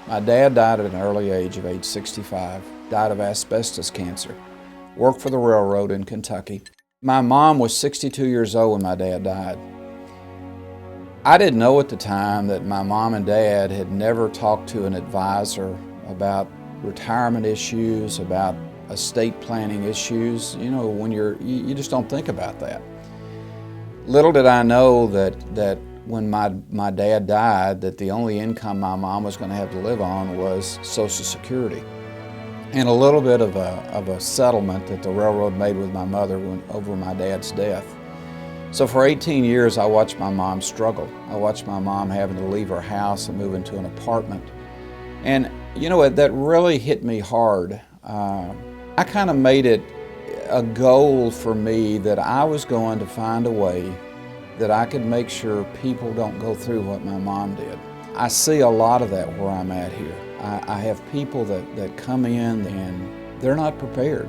My dad died at an early age of age 65, died of asbestos cancer, worked for the railroad in Kentucky. My mom was 62 years old when my dad died. I didn't know at the time that my mom and dad had never talked to an advisor about retirement issues, about estate planning issues. You know, when you just don't think about that. Little did I know that when my dad died, that the only income my mom was going to have to live on was Social Security. And a little bit of a settlement that the railroad made with my mother over my dad's death. So for 18 years, I watched my mom struggle. I watched my mom having to leave her house and move into an apartment. And you know, that really hit me hard. I kind of made it a goal for me that I was going to find a way that I could make sure people don't go through what my mom did. I see a lot of that where I'm at here. I have people that come in and they're not prepared.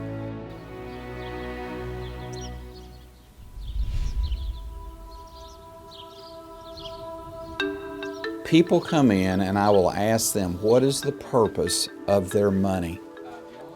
People come in and I will ask them what is the purpose of their money.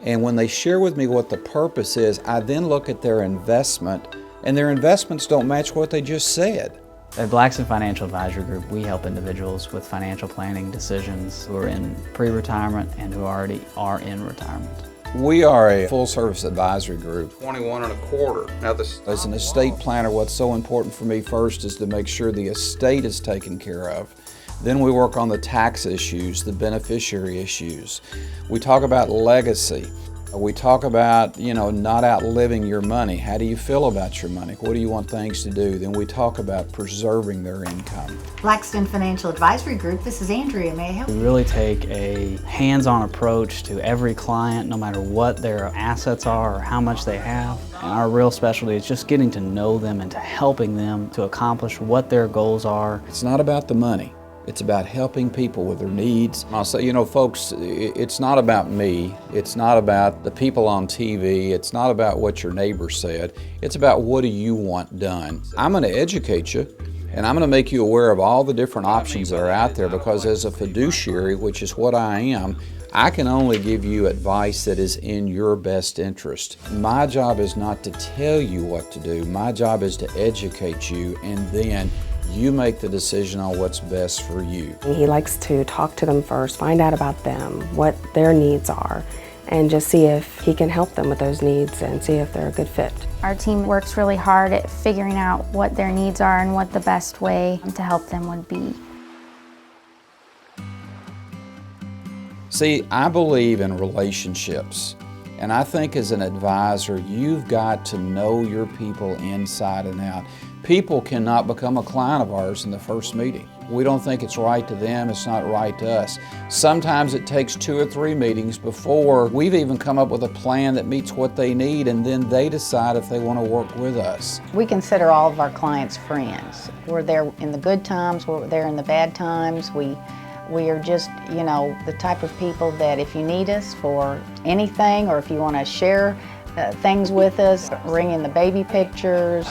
And when they share with me what the purpose is, I then look at their investment, and their investments don't match what they just said. At Blackston Financial Advisory Group, we help individuals with financial planning decisions who are in pre-retirement and who already are in retirement. We are a full-service advisory group. 21 and a quarter. Now, as an estate planner, what's so important for me first is to make sure the estate is taken care of. Then we work on the tax issues, the beneficiary issues. We talk about legacy. We talk about, not outliving your money. How do you feel about your money? What do you want things to do? Then we talk about preserving their income. Blackston Financial Advisory Group, this is Andrea. May I help? We really take a hands-on approach to every client, no matter what their assets are or how much they have. And our real specialty is just getting to know them and to helping them to accomplish what their goals are. It's not about the money. It's about helping people with their needs. I'll say, folks, it's not about me. It's not about the people on TV. It's not about what your neighbor said. It's about what do you want done. I'm going to educate you, and I'm going to make you aware of all the different options that are out there, because as a fiduciary, which is what I am, I can only give you advice that is in your best interest. My job is not to tell you what to do. My job is to educate you, and then you make the decision on what's best for you. He likes to talk to them first, find out about them, what their needs are, and just see if he can help them with those needs and see if they're a good fit. Our team works really hard at figuring out what their needs are and what the best way to help them would be. See, I believe in relationships, and I think as an advisor, you've got to know your people inside and out. People cannot become a client of ours in the first meeting. We don't think it's right to them, it's not right to us. Sometimes it takes 2 or 3 meetings before we've even come up with a plan that meets what they need, and then they decide if they want to work with us. We consider all of our clients friends. We're there in the good times, we're there in the bad times. We are just, the type of people that if you need us for anything, or if you want to share things with us, bring in the baby pictures,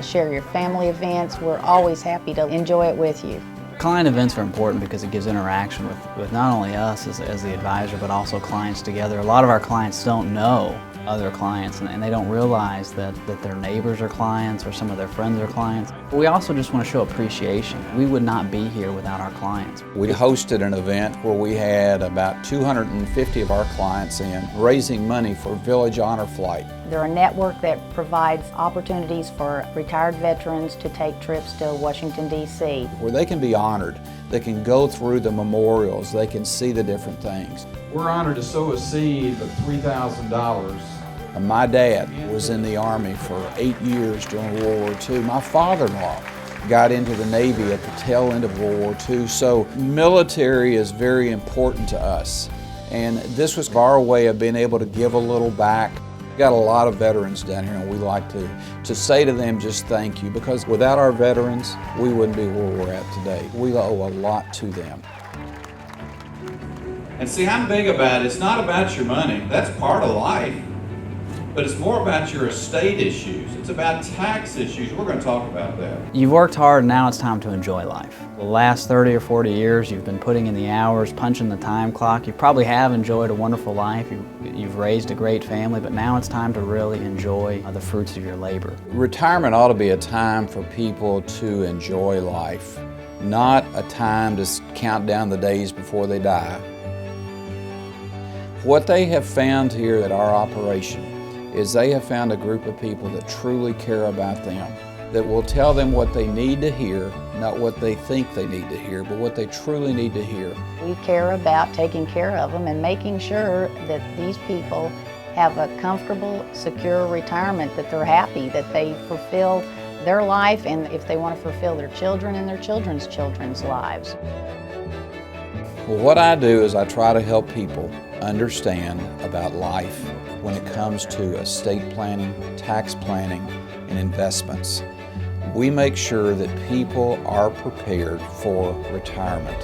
share your family events, we're always happy to enjoy it with you. Client events are important because it gives interaction with not only us as the advisor, but also clients together. A lot of our clients don't know other clients, and they don't realize that their neighbors are clients or some of their friends are clients. We also just want to show appreciation. We would not be here without our clients. We hosted an event where we had about 250 of our clients in, raising money for Village Honor Flight. They're a network that provides opportunities for retired veterans to take trips to Washington, D.C. where they can be honored. They can go through the memorials. They can see the different things. We're honored to sow a seed of $3,000. My dad was in the Army for 8 years during World War II. My father-in-law got into the Navy at the tail end of World War II. So military is very important to us. And this was our way of being able to give a little back. We've got a lot of veterans down here, and we like to say to them just thank you, because without our veterans, we wouldn't be where we're at today. We owe a lot to them. And see, I'm big about it. It's not about your money. That's part of life. but it's more about your estate issues. It's about tax issues. We're going to talk about that. You've worked hard, now it's time to enjoy life. The last 30 or 40 years, you've been putting in the hours, punching the time clock. You probably have enjoyed a wonderful life. You've raised a great family, but now it's time to really enjoy the fruits of your labor. Retirement ought to be a time for people to enjoy life, not a time to count down the days before they die. What they have found here at our operation is they have found a group of people that truly care about them, that will tell them what they need to hear, not what they think they need to hear, but what they truly need to hear. We care about taking care of them and making sure that these people have a comfortable, secure retirement, that they're happy, that they fulfill their life, and if they want to fulfill their children and their children's children's lives. Well, what I do is I try to help people understand about life when it comes to estate planning, tax planning, and investments. We make sure that people are prepared for retirement.